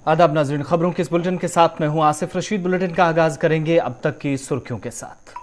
आदाब नाज़रीन, खबरों के इस बुलेटिन के साथ मैं हूं आसिफ रशीद। बुलेटिन का आगाज करेंगे अब तक की सुर्खियों के साथ।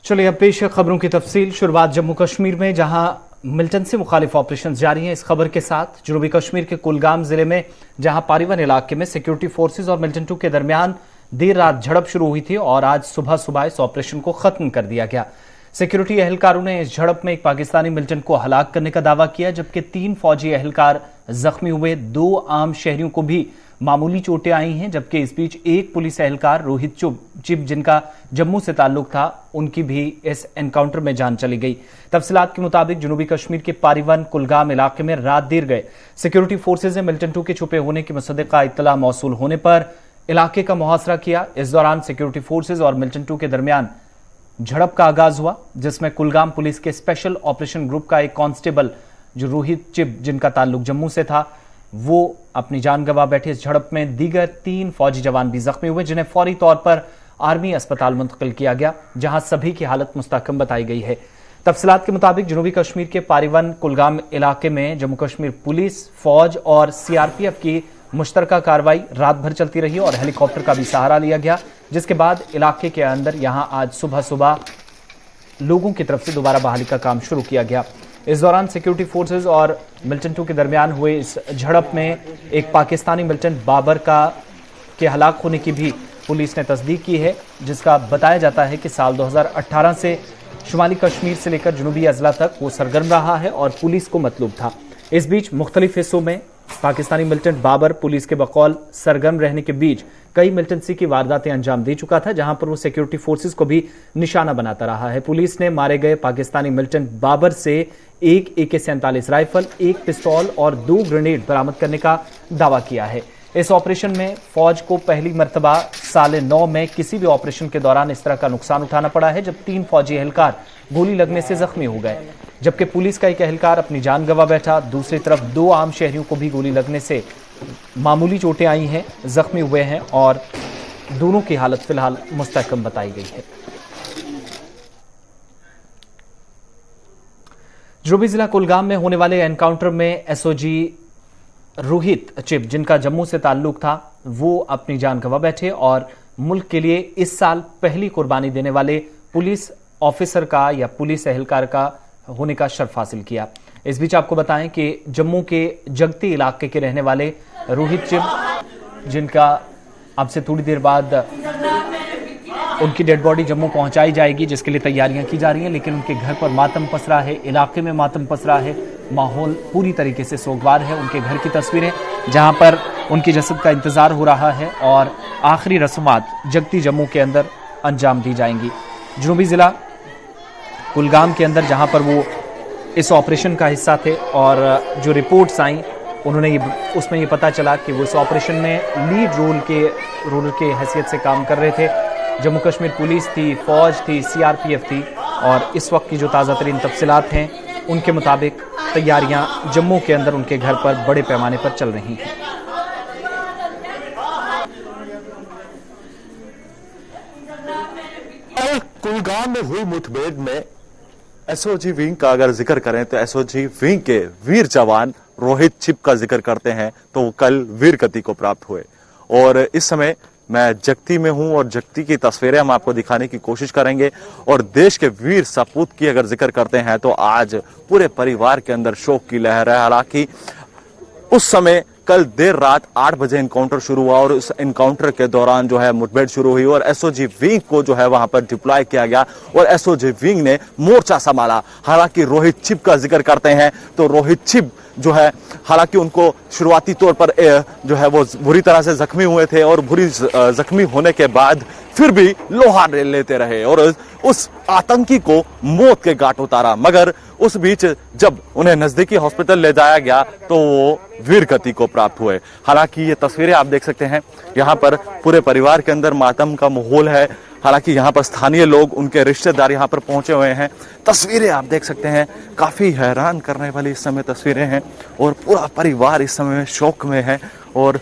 चलिए अब पेश है खबरों की तफसील। शुरुआत जम्मू कश्मीर में, जहां मिलिटेंसी मुखालिफ ऑपरेशन जारी हैं। इस खबर के साथ जनूबी कश्मीर के कुलगाम जिले में, जहां पारीवन इलाके में सिक्योरिटी फोर्सेज और मिलिटेंटों के दरमियान देर रात झड़प शुरू हुई थी और आज सुबह सुबह इस ऑपरेशन को खत्म कर दिया गया। सिक्योरिटी एहलकारों ने इस झड़प में एक पाकिस्तानी मिलिटेंट को हलाक करने का दावा किया, जबकि 3 फौजी एहलकार जख्मी हुए। 2 आम शहरियों को भी मामूली चोटें आई हैं, जबकि इस बीच एक पुलिस एहलकार रोहित चिब, जिनका जम्मू से ताल्लुक था, उनकी भी इस एनकाउंटर में जान चली गई। तफसीलात के मुताबिक जनूबी कश्मीर के पारीवन कुलगाम इलाके में रात देर गए सिक्योरिटी फोर्सेज ने मिलिटेंटों के छुपे होने की मुसद्दिका इत्तला मौसूल होने पर इलाके का मुहासरा किया। इस दौरान सिक्योरिटी फोर्सेज और मिलिटेंटों के दरमियान झड़प का आगाज हुआ, जिसमें कुलगाम पुलिस के स्पेशल ऑपरेशन ग्रुप का एक कांस्टेबल, जो रोहित चिब, जिनका ताल्लुक जम्मू से था, वो अपनी जान गंवा बैठे। इस झड़प में दीगर 3 फौजी जवान भी जख्मी हुए, जिन्हें फौरी तौर पर आर्मी अस्पताल मुंतकिल किया गया, जहां सभी की हालत मुस्तहकम बताई गई है। तफसीलात के मुताबिक जनूबी कश्मीर के पारीवन कुलगाम इलाके में जम्मू कश्मीर पुलिस, फौज और सीआरपीएफ की मुश्तरका कार्रवाई रात भर चलती रही और हेलीकॉप्टर का भी सहारा लिया गया, जिसके बाद इलाके के अंदर यहां आज सुबह सुबह लोगों की तरफ से दोबारा बहाली का काम शुरू किया गया। इस दौरान सिक्योरिटी फोर्सेज और मिलिटेंटों के दरमियान हुए इस झड़प में एक पाकिस्तानी मिलिटेंट बाबर के हलाक होने की भी पुलिस ने तस्दीक की है, जिसका बताया जाता है कि साल 2018 से शुमाली कश्मीर से लेकर जनूबी अजला तक वो सरगर्म रहा है और पुलिस को मतलूब था। इस बीच मुख्तलिफ हिस्सों में पाकिस्तानी मिलिटेंट बाबर पुलिस के बकौल सरगर्म रहने के बीच कई मिलिटेंसी की वारदातें अंजाम दे चुका था, जहां पर वो सिक्योरिटी फोर्सेज को भी निशाना बनाता रहा है। पुलिस ने मारे गए पाकिस्तानी मिलिटेंट बाबर से एक AK-47 राइफल, 1 पिस्तौल और 2 ग्रेनेड बरामद करने का दावा किया है। इस ऑपरेशन में फौज को पहली मर्तबा साल 9 में किसी भी ऑपरेशन के दौरान इस तरह का नुकसान उठाना पड़ा है, जब 3 फौजी एहलकार गोली लगने से जख्मी हो गए, जबकि पुलिस का एक एहलकार अपनी जान गंवा बैठा। दूसरी तरफ 2 आम शहरियों को भी गोली लगने से मामूली चोटें आई हैं, जख्मी हुए हैं और दोनों की हालत फिलहाल मुस्तहकम बताई गई है। जनूबी जिला कुलगाम में होने वाले एनकाउंटर में SOG रोहित चिब, जिनका जम्मू से ताल्लुक था, वो अपनी जान गंवा बैठे और मुल्क के लिए इस साल पहली कुर्बानी देने वाले पुलिस ऑफिसर का या पुलिस एहलकार का होने का शर्फ हासिल किया। इस बीच आपको बताएं कि जम्मू के जगती इलाके के रहने वाले रोहित चिब, जिनका अब से थोड़ी देर बाद उनकी डेड बॉडी जम्मू पहुंचाई जाएगी, जिसके लिए तैयारियां की जा रही हैं, लेकिन उनके घर पर मातम पसरा है, इलाके में मातम पसरा है, माहौल पूरी तरीके से सोगवार है। उनके घर की तस्वीरें जहां पर उनकी जसद का इंतजार हो रहा है और आखिरी रस्मात जगती जम्मू के अंदर अंजाम दी जाएंगी। जनूबी जिला कुलगाम के अंदर, जहां पर वो इस ऑपरेशन का हिस्सा थे और जो रिपोर्ट्स आई उन्होंने उसमें ये पता चला कि वो इस ऑपरेशन में लीड रोल के हैसियत से काम कर रहे थे। जम्मू कश्मीर पुलिस थी, फौज थी, CRPF थी और इस वक्त की जो ताज़ा तरीन तफसीलात हैं उनके मुताबिक तैयारियां जम्मू के अंदर उनके घर पर बड़े पैमाने पर चल रही हैं। कुलगाम में हुई मुठभेड़ में SOG विंग का अगर जिक्र करें तो SOG विंग के वीर जवान रोहित चिब का जिक्र करते हैं तो वो कल वीर गति को प्राप्त हुए और इस समय मैं जगती में हूं और जगती की तस्वीरें हम आपको दिखाने की कोशिश करेंगे। और देश के वीर सपूत की अगर जिक्र करते हैं तो आज पूरे परिवार के अंदर शोक की लहर है। हालांकि उस समय कल देर रात 8 बजे एनकाउंटर शुरू हुआ और उस एनकाउंटर के दौरान जो है मुठभेड़ शुरू हुई और एसओजी विंग को जो है वहां पर डिप्लॉय किया गया और एसओजी विंग ने मोर्चा संभाला। हालांकि रोहित छिब का जिक्र करते हैं तो रोहित छिब जो है हालांकि उनको शुरुआती तौर पर जो है वो बुरी तरह से जख्मी हुए थे और बुरी जख्मी होने के बाद फिर भी लोहा लेते रहे और उस आतंकी को मौत के घाट उतारा। मगर उस बीच जब उन्हें नजदीकी हॉस्पिटल ले जाया गया तो वो वीर गति को प्राप्त हुए। हालांकि ये तस्वीरें आप देख सकते हैं, यहाँ पर पूरे परिवार के अंदर मातम का माहौल है। हालांकि यहाँ पर स्थानीय लोग, उनके रिश्तेदार यहाँ पर पहुंचे हुए हैं। तस्वीरें आप देख सकते हैं, काफी हैरान करने वाली इस समय तस्वीरें हैं और पूरा परिवार इस समय शोक में है। और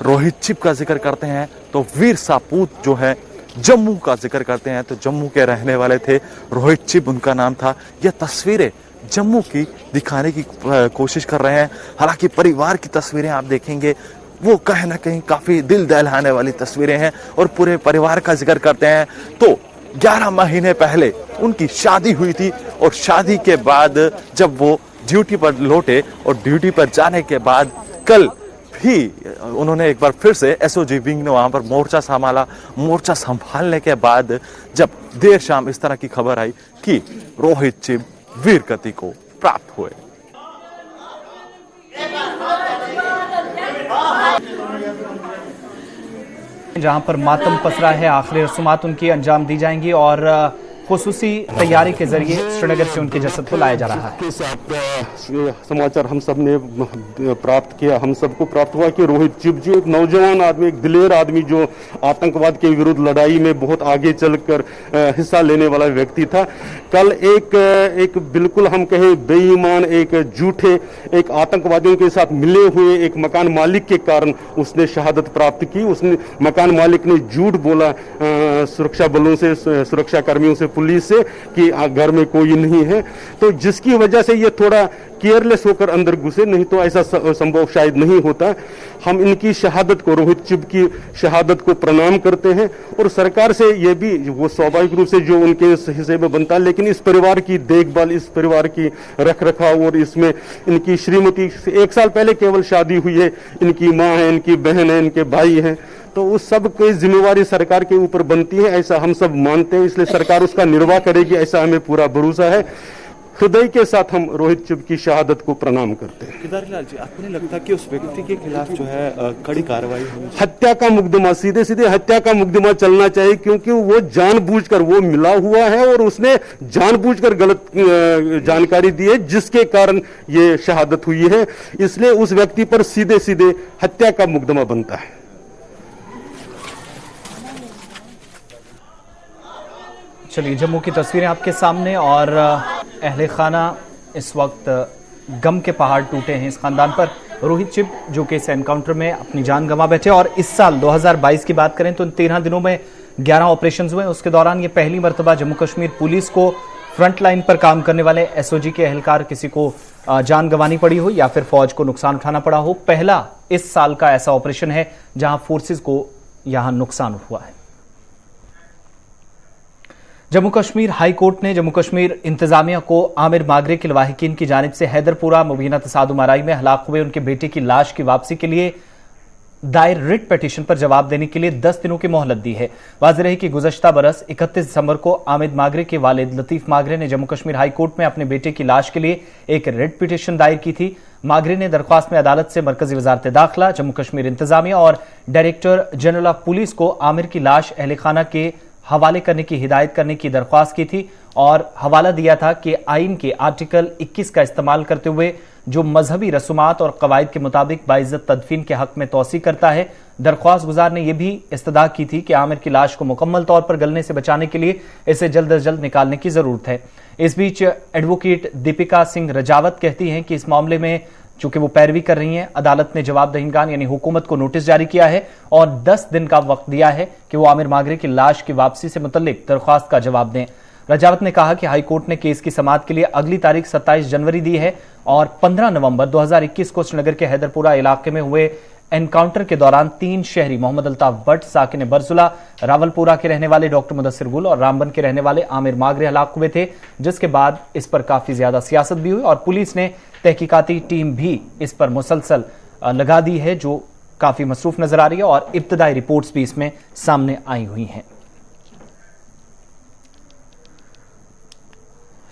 रोहित छिब का जिक्र करते हैं तो वीर सपूत जो है जम्मू का जिक्र करते हैं तो जम्मू के रहने वाले थे, रोहित छिब उनका नाम था। यह तस्वीरें जम्मू की दिखाने की कोशिश कर रहे हैं। हालांकि परिवार की तस्वीरें आप देखेंगे वो कहीं ना कहीं काफी दिल दहलाने वाली तस्वीरें हैं। और पूरे परिवार का जिक्र करते हैं तो 11 महीने पहले उनकी शादी हुई थी और शादी के बाद जब वो ड्यूटी पर लौटे और ड्यूटी पर जाने के बाद कल भी उन्होंने एक बार फिर से एसओजी विंग ने वहां पर मोर्चा संभाला। मोर्चा संभालने के बाद जब देर शाम इस तरह की खबर आई कि रोहित छिब वीर गति को प्राप्त हुए। जहां पर मातम पसरा है, आखिरी रस्मात उनकी अंजाम दी जाएंगी और खुसूसी तैयारी के जरिए श्रीनगर से उनके जसद को लाया जा रहा है। समाचार हम सब ने प्राप्त किया, हम सबको प्राप्त हुआ कि रोहित छिब जी एक नौजवान आदमी, एक दिलेर आदमी जो आतंकवाद के विरुद्ध लड़ाई में बहुत आगे चलकर हिस्सा लेने वाला व्यक्ति था, कल एक बिल्कुल हम कहें बेईमान, एक झूठे, एक आतंकवादियों के साथ मिले हुए एक मकान मालिक के कारण उसने शहादत प्राप्त की। उसने मकान मालिक ने झूठ बोला सुरक्षा बलों से, सुरक्षा कर्मियों से, पुलिस से कि घर में कोई नहीं है, तो जिसकी वजह से ये थोड़ा केयरलेस होकर अंदर घुसे, नहीं तो ऐसा संभव शायद नहीं होता। हम इनकी शहादत को, रोहित छिब की शहादत को प्रणाम करते हैं और सरकार से ये भी वो स्वाभाविक रूप से जो उनके हिस्से में बनता है, लेकिन इस परिवार की देखभाल, इस परिवार की रख रखाव और इसमें इनकी श्रीमती 1 साल पहले केवल शादी हुई है, इनकी माँ है, इनकी बहन है, इनके भाई हैं, तो उस सब की जिम्मेवारी सरकार के ऊपर बनती है, ऐसा हम सब मानते हैं। इसलिए सरकार उसका निर्वाह करेगी, ऐसा हमें पूरा भरोसा है। हृदय के साथ हम रोहित छिब की शहादत को प्रणाम करते हैं। केदारीलाल जी, आपको नहीं लगता कि उस व्यक्ति के खिलाफ जो है कड़ी कार्रवाई होनी चाहिए? हत्या का मुकदमा, सीधे सीधे हत्या का मुकदमा चलना चाहिए, क्योंकि वो जानबूझकर वो मिला हुआ है और उसने जानबूझकर गलत जानकारी दी है जिसके कारण ये शहादत हुई है। इसलिए उस व्यक्ति पर सीधे सीधे हत्या का मुकदमा बनता है। चलिए, जम्मू की तस्वीरें आपके सामने और अहले खाना इस वक्त गम के पहाड़ टूटे हैं इस खानदान पर। रोहित छिब जो कि इस एनकाउंटर में अपनी जान गंवा बैठे और इस साल 2022 की बात करें तो इन 13 दिनों में 11 ऑपरेशंस हुए। उसके दौरान ये पहली मर्तबा जम्मू कश्मीर पुलिस को फ्रंट लाइन पर काम करने वाले एसओजी के एहलकार किसी को जान गंवानी पड़ी हो या फिर फौज को नुकसान उठाना पड़ा हो। पहला इस साल का ऐसा ऑपरेशन है जहां फोर्सेज को यहां नुकसान हुआ है। जम्मू कश्मीर हाई कोर्ट ने जम्मू कश्मीर इंतजामिया को आमिर मागरे के लवाहिकीन की जानिब से हैदरपुरा मुबीना तसादुम आराई में हलाक हुए उनके बेटे की लाश की वापसी के लिए दायर रिट पिटीशन पर जवाब देने के लिए 10 दिनों की मोहलत दी है। वाज़ेह रहे कि गुज़श्ता बरस 31 दिसंबर को आमिर मागरे के वालिद लतीफ मागरे ने जम्मू कश्मीर हाई कोर्ट में अपने बेटे की लाश के लिए एक रिट पिटीशन दायर की थी। मागरे ने दरख्वास्त में अदालत से मरकजी वजारत दाखिला, जम्मू कश्मीर इंतजामिया और डायरेक्टर जनरल ऑफ पुलिस को आमिर की लाश अहले खाना के हवाले करने की हिदायत करने की दरख्वास्त की थी और हवाला दिया था कि आइन के आर्टिकल 21 का इस्तेमाल करते हुए जो मजहबी रसूमात और कवायद के मुताबिक बाइज्जत तदफीन के हक में तौसी करता है। दरख्वास्त गुजार ने यह भी इस्तदा की थी कि आमिर की लाश को मुकम्मल तौर पर गलने से बचाने के लिए इसे जल्द अज जल्द निकालने की जरूरत है। इस बीच एडवोकेट दीपिका सिंह रजावत कहती हैं कि इस मामले में चूंकि वो पैरवी कर रही हैं, अदालत ने जवाब दहिंगान यानी हुकूमत को नोटिस जारी किया है और 10 दिन का वक्त दिया है कि वो आमिर मागरे की लाश की वापसी से मुतल्लिक दरख्वास्त का जवाब दें। रजावत ने कहा कि हाईकोर्ट ने केस की समाअत के लिए अगली तारीख 27 जनवरी दी है और 15 नवंबर 2021 को श्रीनगर के हैदरपुरा इलाके में हुए एनकाउंटर के दौरान 3 शहरी मोहम्मद अल्ताफ भट्ट, साकिन बरजुला, रावलपुरा के रहने वाले डॉक्टर मुदस्सिर गुल और रामबन के रहने वाले आमिर मागरे हलाक हुए थे, जिसके बाद इस पर काफी ज्यादा सियासत भी हुई और पुलिस ने तहकीकाती टीम भी इस पर मुसलसल लगा दी है, जो काफी मसरूफ नजर आ रही है और इब्तदाई रिपोर्ट्स भी इसमें सामने आई हुई हैं।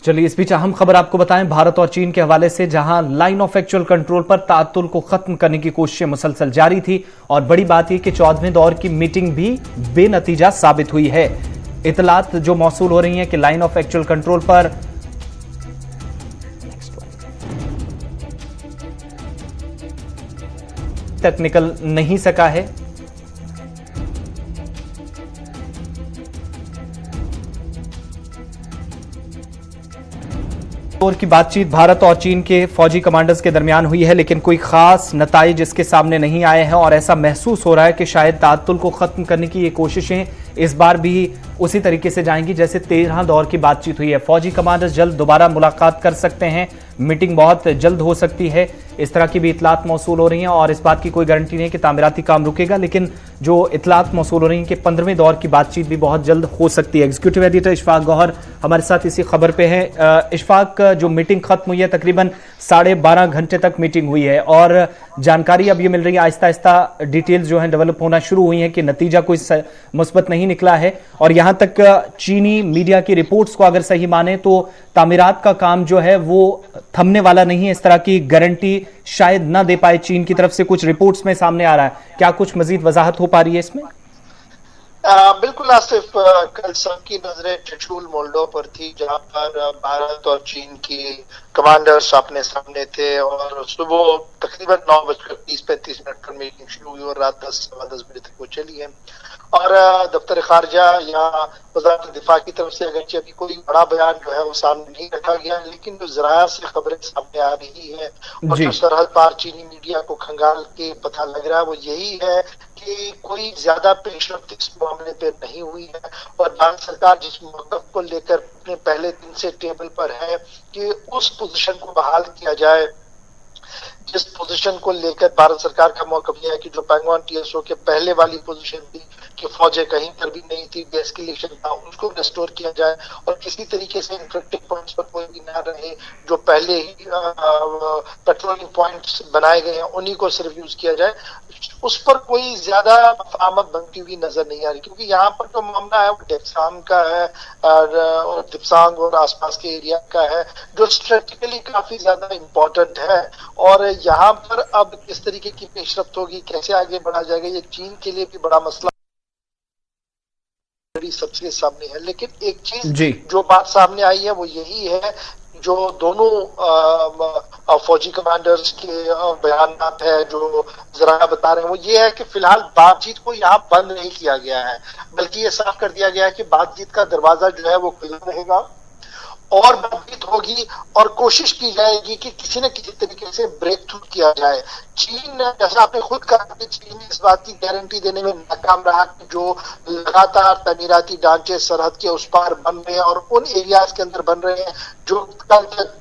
चलिए इस बीच अहम खबर आपको बताएं भारत और चीन के हवाले से, जहां लाइन ऑफ एक्चुअल कंट्रोल पर ताअत्तुल को खत्म करने की कोशिशें मुसलसल जारी थी और बड़ी बात यह कि 14वें दौर की मीटिंग भी बेनतीजा साबित हुई है। इतलात जो मौसूल हो रही हैं कि लाइन ऑफ एक्चुअल कंट्रोल पर तक निकल नहीं सका है। दौर की बातचीत भारत और चीन के फौजी कमांडर्स के दरमियान हुई है, लेकिन कोई खास नताइज इसके सामने नहीं आए हैं और ऐसा महसूस हो रहा है कि शायद ताअत्तुल को खत्म करने की ये कोशिशें इस बार भी उसी तरीके से जाएंगी जैसे 13 दौर की बातचीत हुई है। फौजी कमांडर्स जल्द दोबारा मुलाकात कर सकते हैं, मीटिंग बहुत जल्द हो सकती है, इस तरह की भी इतलात मौसूल हो रही हैं और इस बात की कोई गारंटी नहीं कि तामीराती काम रुकेगा, लेकिन जो इतलात मौसूल हो रही हैं कि 15वें दौर की बातचीत भी बहुत जल्द हो सकती है। एग्जीक्यूटिव एडिटर इशफाक गौहर हमारे साथ इसी खबर पे है। इशफाक, जो मीटिंग खत्म हुई है तकरीबन 12.5 घंटे तक मीटिंग हुई है और जानकारी अब ये मिल रही है आहिस्ता आहिस्ता डिटेल्स जो है डेवलप होना शुरू हुई है कि नतीजा कोई मुस्बत नहीं निकला है और यहां तक चीनी मीडिया की रिपोर्ट्स को अगर सही माने तो तामीरात का काम जो है वो थमने वाला नहीं है, इस तरह की गारंटी शायद ना दे पाए चीन की तरफ से, कुछ रिपोर्ट्स में सामने आ रहा है। क्या कुछ मजीद वजाहत हो पा रही है इसमें? बिल्कुल आसिफ, कल सबकी नजरें चचूल मोल्डो पर थी जहां पर भारत और चीन की कमांडर्स अपने सामने थे और सुबह तकरीबन 9:30-35 पर मीटिंग शुरू हुई और रात 10-10 बजे तक वो चली है और दफ्तर खारजा या वजारत दिफा की तरफ से अगरचे अभी कोई बड़ा बयान जो है वो सामने नहीं रखा गया, लेकिन जो जराया से खबरें सामने आ रही है और जो सरहद पार चीनी मीडिया को खंगाल के पता लग रहा है वो यही है कि कोई ज्यादा पेशरफ्त इस मामले पे नहीं हुई है और भारत सरकार जिस मौकफ को लेकर अपने पहले दिन से टेबल पर है कि उस पोजीशन को बहाल किया जाए, जिस पोजीशन को लेकर भारत सरकार का मौकफ यह है कि जो पैंगोन टीएसओ के पहले वाली पोजीशन थी कि फौजें कहीं पर भी नहीं थी, एस्केलेशन था, उसको रेस्टोर किया जाए और किसी तरीके से इंफ्रेक्टिव पॉइंट्स पर कोई भी ना रहे, जो पहले ही पेट्रोलिंग पॉइंट्स बनाए गए हैं उन्हीं को सिर्फ यूज किया जाए, उस पर कोई ज्यादा आमद बनती हुई नजर नहीं आ रही, क्योंकि यहाँ पर जो मामला है वो डेक्साम का है और दिप्सांग और आसपास के एरिया का है जो स्ट्रेटेजिकली काफी ज्यादा इम्पोर्टेंट है और यहाँ पर अब किस तरीके की पेशरफ्त होगी, कैसे आगे बढ़ा जाएगा, ये चीन के लिए भी बड़ा मसला सबसे सामने है। लेकिन एक चीज जो बात सामने आई है वो यही है, जो दोनों फौजी कमांडर्स के बयान है जो जरा बता रहे हैं वो ये है कि फिलहाल बातचीत को यहाँ बंद नहीं किया गया है, बल्कि ये साफ कर दिया गया है कि बातचीत का दरवाजा जो है वो खुला रहेगा और बातचीत होगी और कोशिश की जाएगी कि किसी न किसी तरीके से ब्रेक थ्रू किया जाए। चीन, जैसा आपने खुद कहा कि चीन इस बात की गारंटी देने में नाकाम रहा कि जो लगातार तमीराती ढांचे सरहद के उस पार बन रहे हैं और उन एरियाज के अंदर बन रहे हैं जो कल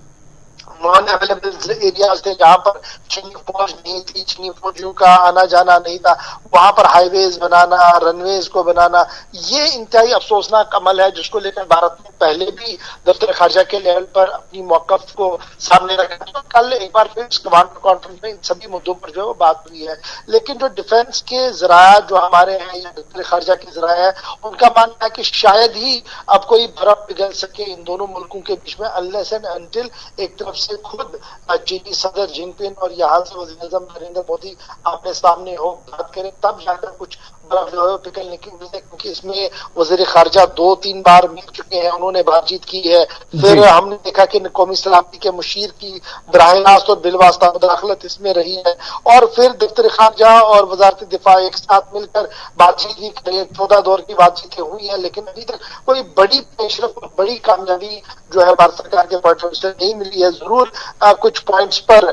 नॉन अवेलेबल एरियाज थे जहां पर चीनी फौज नहीं थी, चीनी फौजियों का आना जाना नहीं था, वहां पर हाईवेज बनाना, रनवेज को बनाना, ये इंतहाई अफसोसनाक अमल है जिसको लेकर भारत ने पहले भी दफ्तर खारजा के लेवल पर अपनी मौकफ को सामने रखा। तो कल एक बार फिर कमांडर कॉन्फ्रेंस में इन सभी मुद्दों पर जो है वो बात हुई है, लेकिन जो डिफेंस के जराया जो हमारे हैं या दफ्तर खारजा के जराया है उनका मानना है कि शायद ही अब कोई बर्फ पिघल सके इन दोनों मुल्कों के बीच में अनलेस एंड अनटिल एक तरफ से खुद चीनी सदर जिनपिंग और यहाँ से वज़ीर-ए-आज़म नरेंद्र मोदी आमने सामने हो बात करें, तब जाकर कुछ बर्फ जो है पिघलने की उम्मीद है, क्योंकि इसमें वज़ीर खारजा 2-3 बार मिल चुके हैं, उन्होंने बातचीत की है। फिर हमने देखा कि कौमी सलामती के मुशीर की बराह रास्त और बिलवास्ता मुदाखलत इसमें रही है और फिर दफ्तर खारजा और वजारत दिफा एक साथ मिलकर बातचीत भी करें। 14 दौर की बातचीतें हुई है, लेकिन अभी तक कोई बड़ी पेशरफ और बड़ी कामयाबी जो है भारत सरकार के पॉइंट ऑफ से नहीं मिली है। जरूर कुछ पॉइंट्स पर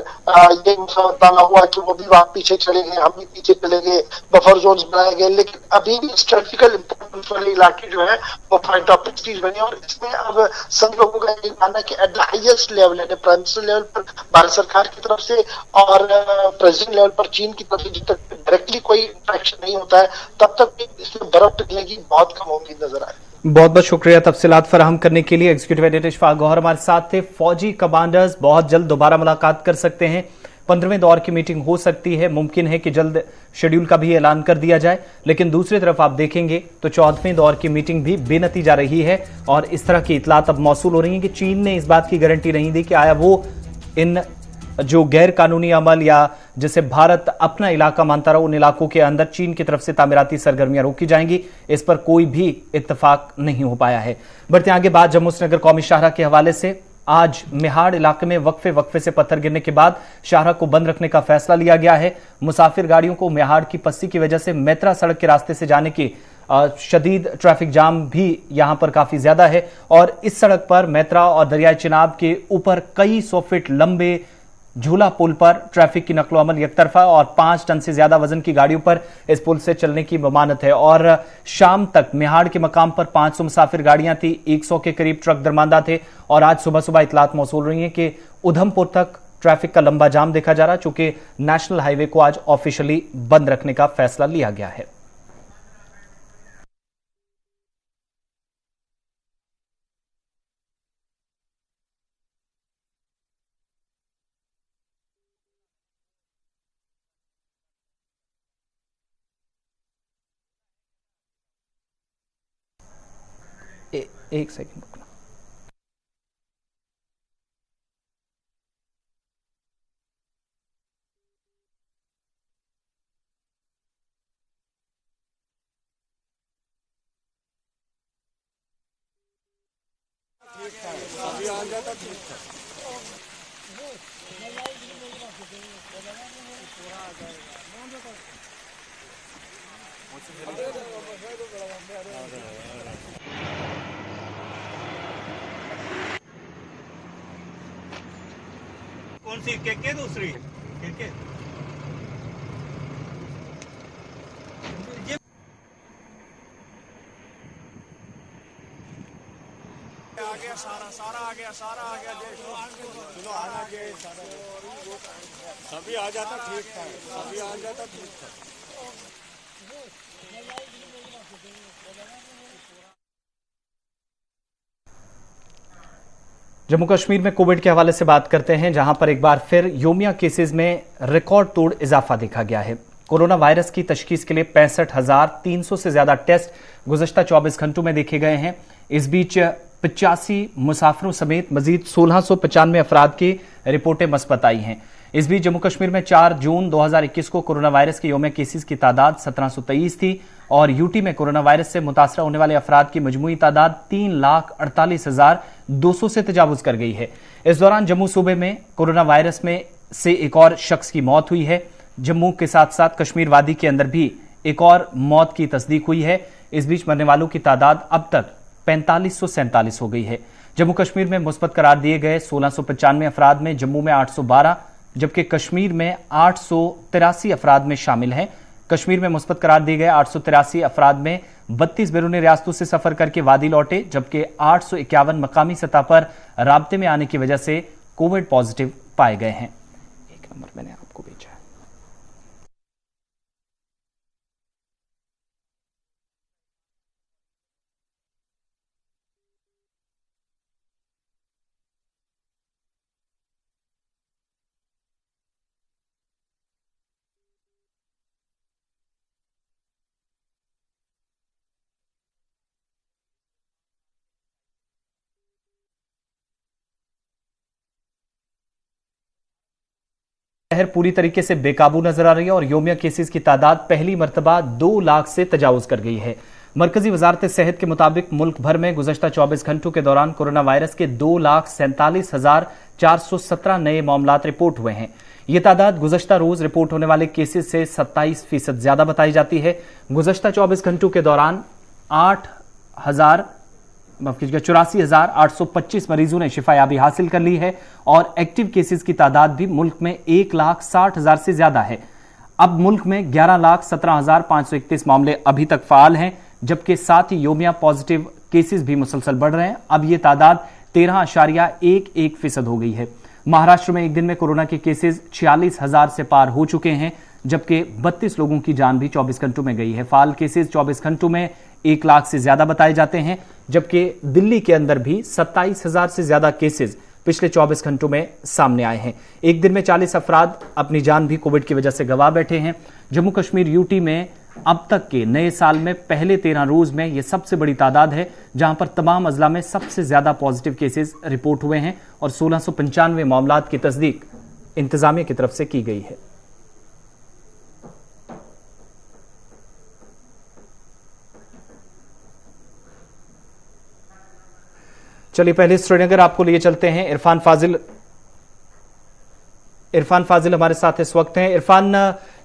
ये मसला हुआ कि वो भी वहां पीछे चले गए, हम भी पीछे चले गए, बफर जोन्स बनाए गए, गए, लेकिन अभी भी स्ट्रेटेजिकल इंपॉर्टेंस वाले इलाके जो है वो पॉइंट ऑफ प्रेस्टीज बने। और इसमें अब सब लोगों का ये मानना है कि एट द हाईएस्ट लेवल, यानी प्राइम मिनिस्टर लेवल पर भारत सरकार की तरफ से और प्रेसिडेंट लेवल पर चीन की तरफ से जब तक डायरेक्टली कोई इंटरेक्शन नहीं होता है तब तक इसमें बर्फ पिघलेगी बहुत कम उम्मीद नजर आए। बहुत बहुत शुक्रिया तफसीलात फराहम करने के लिए। एग्जीक्यूटिव एडिटर इशफाक गौहर हमारे साथ थे। फौजी कमांडर्स बहुत जल्द दोबारा मुलाकात कर सकते हैं, 15वें दौर की मीटिंग हो सकती है, मुमकिन है कि जल्द शेड्यूल का भी ऐलान कर दिया जाए। लेकिन दूसरी तरफ आप देखेंगे तो 14वें दौर की मीटिंग भी बेनतीजा रही है और इस तरह की इतलात अब मौसूल हो रही है कि चीन ने इस बात की गारंटी नहीं दी कि आया वो इन जो गैर कानूनी अमल या जिसे भारत अपना इलाका मानता रहा उन इलाकों के अंदर चीन की तरफ से तामीराती सरगर्मियां रोकी जाएंगी, इस पर कोई भी इत्तेफाक नहीं हो पाया है। बढ़ते आगे बात जम्मू श्रीनगर कौमी शाहराह के हवाले से। आज मेहाड़ इलाके में वक्फे से पत्थर गिरने के बाद शाहराह को बंद रखने का फैसला लिया गया है। मुसाफिर गाड़ियों को मेहाड़ की पस्सी की वजह से मेत्रा सड़क के रास्ते से जाने की शदीद ट्रैफिक जाम भी यहां पर काफी ज्यादा है और इस सड़क पर मेत्रा और दरियाई चिनाब के ऊपर कई 100 फीट लंबे झूला पुल पर ट्रैफिक की नकलो अमल एक तरफा और 5 टन से ज्यादा वजन की गाड़ियों पर इस पुल से चलने की ममानत है। और शाम तक मेहाड़ के मकाम पर 500 मुसाफिर गाड़ियां थी, 100 के करीब ट्रक दरमांदा थे और आज सुबह सुबह इतलात मौसूल रही है कि उधमपुर तक ट्रैफिक का लंबा जाम देखा जा रहा है, चूंकि नेशनल हाईवे को आज ऑफिशियली बंद रखने का फैसला लिया गया है। एक सेकंड रुकना। अभी आ जाता ठीक था। कौन सी के दूसरी के आ गया सारा आ गया चलो आना चाहिए सभी आ जाता ठीक था, सभी आ जाता ठीक था। जम्मू कश्मीर में कोविड के हवाले से बात करते हैं, जहां पर एक बार फिर योमिया केसेस में रिकॉर्ड तोड़ इजाफा देखा गया है। कोरोना वायरस की तशखीस के लिए 65,300 से ज्यादा टेस्ट गुज़श्ता 24 घंटों में देखे गए हैं। इस बीच 85 मुसाफिरों समेत मजीद 1695 अफराद की रिपोर्टें मस्बत आई हैं। इस बीच जम्मू कश्मीर में 4 जून 2021 को कोरोना वायरस के योमिया केसेस की तादाद 1723 थी और यूटी में कोरोना वायरस से मुतासरा होने वाले अफराद की मजमूई तादाद 3,48,200 से तजावुज कर गई है। इस दौरान जम्मू सूबे में कोरोना वायरस में से एक और शख्स की मौत हुई है। जम्मू के साथ साथ कश्मीर वादी के अंदर भी एक और मौत की तस्दीक हुई है। इस बीच मरने वालों की तादाद अब तक 4547 हो गई है। जम्मू कश्मीर में मुस्बत करार दिए गए 1695 अफराद में जम्मू में 812 जबकि कश्मीर में 883 अफराद में शामिल हैं। कश्मीर में मुस्बत करार दिए गए 883 अफराद में 32 बैरूनी रियासतों से सफर करके वादी लौटे, जबकि 851 मकामी सतह पर राब्ते में आने की वजह से कोविड पॉजिटिव पाए गए हैं। एक नंबर मैंने आपको भेजा है। शहर पूरी तरीके से बेकाबू नजर आ रही है और योमिया केसेस की तादाद पहली मर्तबा 2 लाख से तजावुज कर गई है। मरकजी वजारत सेहत के मुताबिक मुल्क भर में गुज़श्ता 24 घंटों के दौरान कोरोना वायरस के 2,47,417 नए मामलात रिपोर्ट हुए हैं। ये तादाद गुज़श्ता रोज रिपोर्ट होने वाले केसेस से 27% ज्यादा बताई जाती है। गुज़श्ता 24 घंटों के दौरान 84,825 मरीजों ने शिफायाबी हासिल कर ली है और एक्टिव केसेस की तादाद भी मुल्क में 1,60,000 से ज्यादा है। अब मुल्क में 11,17,531 मामले अभी तक फाल हैं, जबकि साथ ही योमिया पॉजिटिव केसेस भी मुसलसल बढ़ रहे हैं। अब यह तादाद 13.11% हो गई है। महाराष्ट्र में एक दिन में कोरोना के केसेस 46,000 से पार हो चुके हैं, जबकि 32 लोगों की जान भी 24 घंटों में गई है। फाल केसेस 24 घंटों में 1 लाख से ज्यादा बताए जाते हैं, जबकि दिल्ली के अंदर भी 27,000 से ज्यादा केसेस पिछले 24 घंटों में सामने आए हैं। एक दिन में 40 अफराद अपनी जान भी कोविड की वजह से गंवा बैठे हैं। जम्मू कश्मीर यूटी में अब तक के नए साल में पहले 13 रोज में यह सबसे बड़ी तादाद है, जहां पर तमाम अजला में सबसे ज्यादा पॉजिटिव केसेस रिपोर्ट हुए हैं और 1695 मामलात की तस्दीक इंतजामिया की तरफ से की गई है। चलिए पहले श्रीनगर आपको लिए चलते हैं। इरफान फाजिल हमारे साथ इस वक्त हैं। इरफान,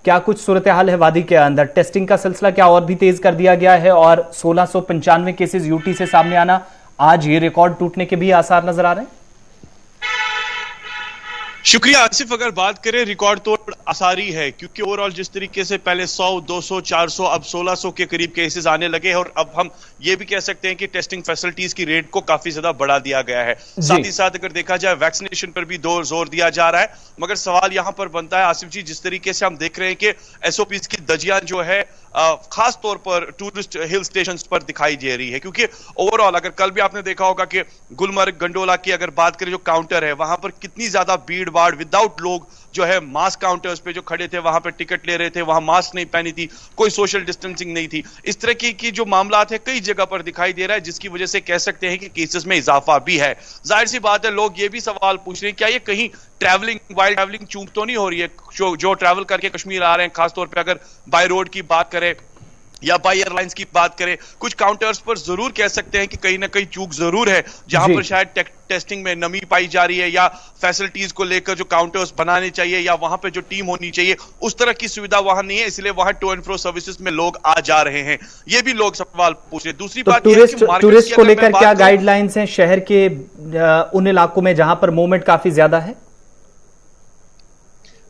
क्या कुछ सूरत हाल है वादी के अंदर? टेस्टिंग का सिलसिला क्या और भी तेज कर दिया गया है और 1695 केसेस यूटी से सामने आना, आज ये रिकॉर्ड टूटने के भी आसार नजर आ रहे हैं? शुक्रिया आसिफ। अगर बात करें रिकॉर्ड तोड़ आसारी है, क्योंकि ओवरऑल जिस तरीके से पहले 100, 200, 400 अब 1600 के करीब केसेस आने लगे हैं और अब हम ये भी कह सकते हैं कि टेस्टिंग फैसिलिटीज की रेट को काफी ज्यादा बढ़ा दिया गया है। साथ ही साथ अगर देखा जाए वैक्सीनेशन पर भी जोर दिया जा रहा है। मगर सवाल यहां पर बनता है आसिफ जी, जिस तरीके से हम देख रहे हैं कि एसओपीज की धज्जियां जो है खास तौर पर टूरिस्ट हिल स्टेशंस पर दिखाई दे रही है, क्योंकि ओवरऑल अगर कल भी आपने देखा होगा कि गुलमर्ग गंडोला की अगर बात करें जो काउंटर है वहां पर कितनी ज्यादा भीड़ भाड़ विदाउट लोग जो है मास्क काउंटर्स पे जो खड़े थे वहां पर टिकट ले रहे थे, वहां मास्क नहीं पहनी थी, कोई सोशल डिस्टेंसिंग नहीं थी। इस तरह की जो मामलात है कई जगह पर दिखाई दे रहा है, जिसकी वजह से कह सकते हैं कि केसेस में इजाफा भी है। जाहिर सी बात है लोग ये भी सवाल पूछ रहे हैं क्या ये कहीं वाइल्ड ट्रैवलिंग चूक तो नहीं हो रही है? जो ट्रैवल करके कश्मीर आ रहे हैं, खासतौर पर अगर बाय रोड की बात करें या बाय एयरलाइंस की बात करें, कुछ काउंटर्स पर जरूर कह सकते हैं कि कहीं ना कहीं चूक जरूर है, जहां पर शायद टेस्टिंग में नमी पाई जा रही है या फैसिलिटीज को लेकर जो काउंटर्स बनाने चाहिए या वहां पे जो टीम होनी चाहिए उस तरह की सुविधा वहां नहीं है, इसलिए वहां टू एंड फ्रो सर्विसेज में लोग आ जा रहे हैं। ये भी लोग सवाल पूछ रहे हैं। दूसरी बात टूरिस्ट को लेकर क्या गाइडलाइंस हैं शहर के उन इलाकों में जहां पर मूवमेंट काफी ज्यादा है?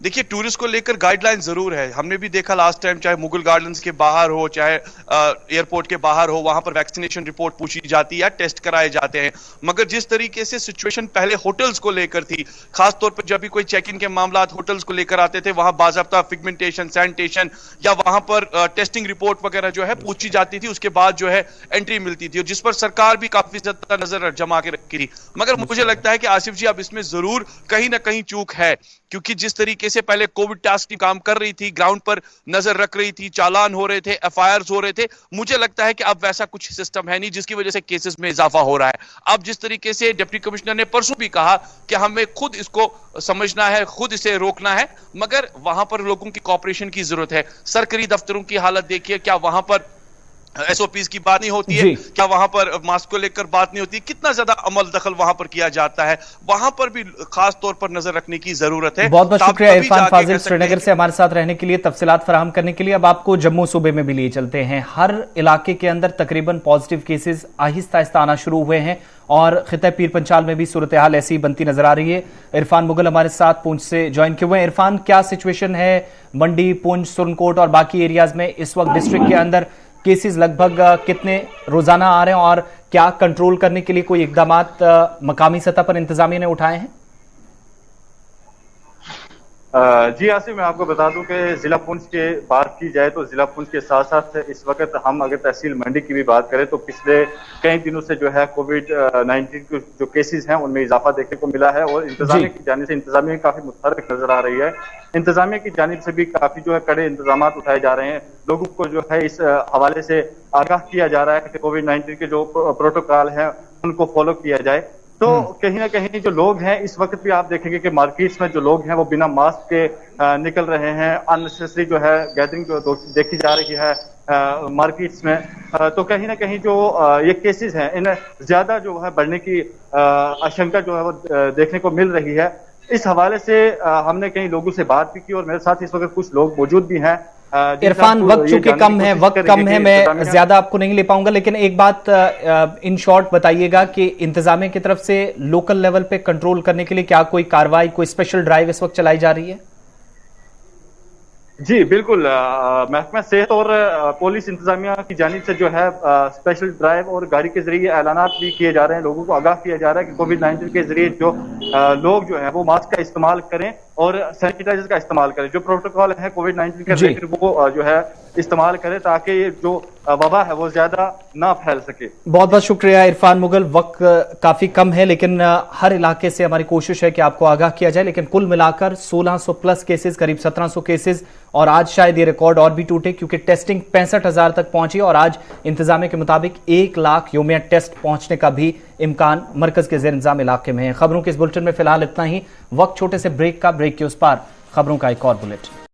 देखिए टूरिस्ट को लेकर गाइडलाइन जरूर है। हमने भी देखा लास्ट टाइम, चाहे मुगल गार्डन्स के बाहर हो चाहे एयरपोर्ट के बाहर हो, वहां पर वैक्सीनेशन रिपोर्ट पूछी जाती है या टेस्ट कराए जाते हैं। मगर जिस तरीके से सिचुएशन पहले होटल्स को लेकर थी, खासतौर पर जब भी कोई चेक इन के मामला होटल्स को लेकर आते थे, वहां बाज़ाब्ता फिगमेंटेशन, सैनिटेशन या वहां पर टेस्टिंग रिपोर्ट वगैरह जो है पूछी जाती थी, उसके बाद जो है एंट्री मिलती थी, और जिस पर सरकार भी काफी ज्यादा नजर जमा के रखी थी। मगर मुझे लगता है कि आसिफ जी अब इसमें जरूर कहीं ना कहीं चूक है, क्योंकि जिस तरीके से पहले कोविड टास्क टीम काम कर रही थी, ग्राउंड पर नजर रख रही थी, चालान हो रहे थे, एफआईआर हो रहे थे, मुझे लगता है कि अब वैसा कुछ सिस्टम है नहीं, जिसकी वजह से केसेस में इजाफा हो रहा है। अब जिस तरीके से डिप्टी कमिश्नर ने परसों भी कहा कि हमें खुद इसको समझना है, खुद इसे रोकना है, मगर वहां पर लोगों की कोऑपरेशन की जरूरत है। सरकारी दफ्तरों की हालत देखिए, क्या वहां पर एसओपीज की बात नहीं होती है? क्या वहां पर मास्क को लेकर बात नहीं होती? कितना ज्यादा अमल दखल वहां पर किया जाता है? वहां पर भी खास तौर पर नजर रखने की जरूरत है। बहुत बहुत शुक्रिया इरफान फाजिल श्रीनगर से हमारे साथ रहने के लिए, तफसीलात फराहम करने के लिए। अब आपको जम्मू सूबे में भी लिए चलते हैं। हर इलाके के अंदर तकरीबन पॉजिटिव केसेस आहिस्ता आहिस्ता आना शुरू हुए हैं और खिता पीर पंचाल में भी सूरत हाल ऐसी ही बनती नजर आ रही है। इरफान मुगल हमारे साथ पुंछ से ज्वाइन किए हुए हैं। इरफान, क्या सिचुएशन है मंडी, पुंछ, सुरनकोट और बाकी एरियाज में इस वक्त डिस्ट्रिक्ट के अंदर? केसेस लगभग कितने रोजाना आ रहे हैं और क्या कंट्रोल करने के लिए कोई इकदामात मकामी सतह पर इंतजामिया ने उठाए हैं? जी आसिफ, मैं आपको बता दूं कि जिला पुंछ के बात की जाए तो जिला पुंछ के साथ साथ इस वक्त हम अगर तहसील मंडी की भी बात करें तो पिछले कई दिनों से जो है कोविड-19 के जो केसेस हैं उनमें इजाफा देखने को मिला है और इंतजामिया की जानिब से इंतजामिया काफी मुतहर्रिक नजर आ रही है। इंतजामिया की जानिब से भी काफी जो है कड़े इंतजाम उठाए जा रहे हैं। लोगों को जो है इस हवाले से आगाह किया जा रहा है कि कोविड-19 के जो प्रोटोकॉल है उनको फॉलो किया जाए। तो कहीं ना कहीं जो लोग हैं इस वक्त भी आप देखेंगे कि मार्केट्स में जो लोग हैं वो बिना मास्क के निकल रहे हैं। अननेसेसरी जो है गैदरिंग जो देखी जा रही है मार्केट्स में, तो कहीं ना कहीं जो ये केसेस हैं इन्हें ज्यादा जो है बढ़ने की आशंका जो है वो देखने को मिल रही है। इस हवाले से हमने कई लोगों से बात भी की और मेरे साथ इस वक्त कुछ लोग मौजूद भी हैं। इरफान, वक्त चूंकि वक्त कम है, मैं ज्यादा आपको नहीं ले पाऊंगा, लेकिन एक बात इन शॉर्ट बताइएगा कि इंतजामिया की तरफ से लोकल लेवल पे कंट्रोल करने के लिए क्या कोई कार्रवाई, कोई स्पेशल ड्राइव इस वक्त चलाई जा रही है? जी बिल्कुल, महकमा सेहत और पुलिस इंतजामिया की जानिब से जो है स्पेशल ड्राइव और गाड़ी के जरिए ऐलानात भी किए जा रहे हैं, लोगों को आगाह किया जा रहा है कि कोविड-19 के जरिए जो लोग जो है वो मास्क का इस्तेमाल करें और सैनिटाइजर का इस्तेमाल करें। जो प्रोटोकॉल है कोविड-19 के रिलेटेड वो जो है इस्तेमाल करें ताकि ये जो वबा है वो ज्यादा ना फैल सके। बहुत बहुत शुक्रिया इरफान मुगल। वक्त काफी कम है लेकिन हर इलाके से हमारी कोशिश है कि आपको आगाह किया जाए, लेकिन कुल मिलाकर 1600 प्लस केसेस, करीब 1700 केसेस, और आज शायद ये रिकॉर्ड और भी टूटे क्योंकि टेस्टिंग 65,000 तक पहुंची और आज इंतजामिया के मुताबिक 1 लाख योमिया टेस्ट पहुंचने का भी इम्कान मरकज के जेर इंतजाम इलाके में है। खबरों के इस बुलेटिन में फिलहाल इतना ही। वक्त छोटे से ब्रेक का, ब्रेक के उस पार खबरों का एक और बुलेटिन।